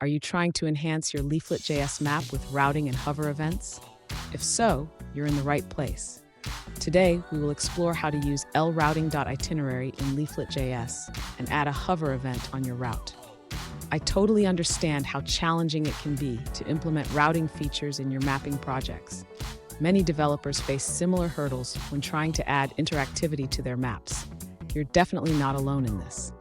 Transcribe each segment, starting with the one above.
Are you trying to enhance your LeafletJS map with routing and hover events? If so, you're in the right place. Today, we will explore how to use L.Routing Itinerary in LeafletJS and add a hover event on your route. I totally understand how challenging it can be to implement routing features in your mapping projects. Many developers face similar hurdles when trying to add interactivity to their maps. You're definitely not alone in this.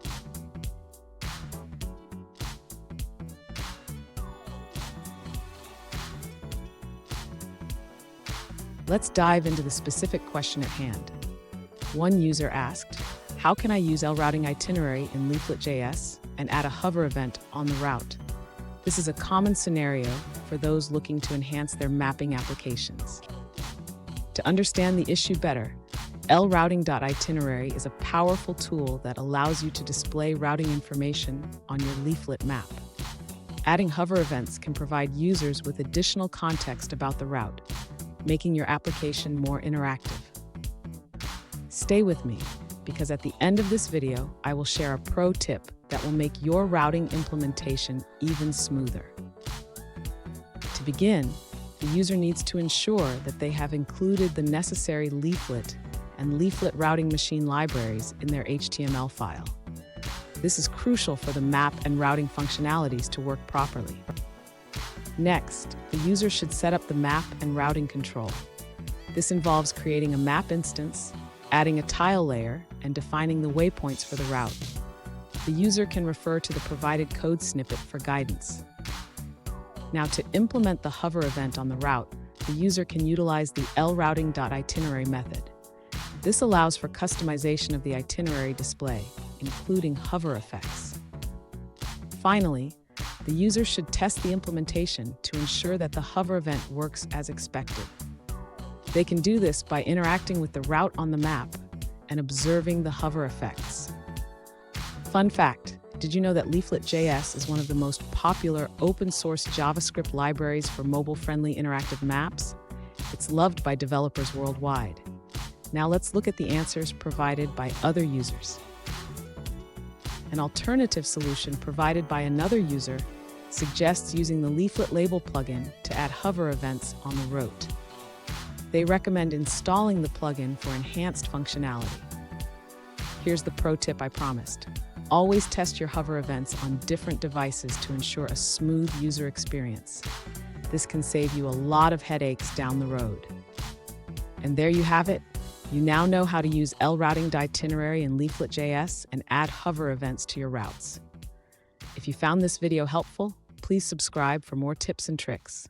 Let's dive into the specific question at hand. One user asked, how can I use L.Routing Itinerary in LeafletJS and add a hover event on the route? This is a common scenario for those looking to enhance their mapping applications. To understand the issue better, L.Routing Itinerary is a powerful tool that allows you to display routing information on your leaflet map. Adding hover events can provide users with additional context about the route, making your application more interactive. Stay with me, because at the end of this video, I will share a pro tip that will make your routing implementation even smoother. To begin, the user needs to ensure that they have included the necessary leaflet and leaflet routing machine libraries in their HTML file. This is crucial for the map and routing functionalities to work properly. Next, the user should set up the map and routing control. This involves creating a map instance, adding a tile layer, and defining the waypoints for the route. The user can refer to the provided code snippet for guidance. Now, to implement the hover event on the route, the user can utilize the L.Routing Itinerary method. This allows for customization of the itinerary display, including hover effects. Finally, the user should test the implementation to ensure that the hover event works as expected. They can do this by interacting with the route on the map and observing the hover effects. Fun fact, did you know that LeafletJS is one of the most popular open-source JavaScript libraries for mobile-friendly interactive maps? It's loved by developers worldwide. Now let's look at the answers provided by other users. An alternative solution provided by another user suggests using the Leaflet Label plugin to add hover events on the route. They recommend installing the plugin for enhanced functionality. Here's the pro tip I promised. Always test your hover events on different devices to ensure a smooth user experience. This can save you a lot of headaches down the road. And there you have it. You now know how to use L.Routing Itinerary in LeafletJS and add hover events to your routes. If you found this video helpful, please subscribe for more tips and tricks.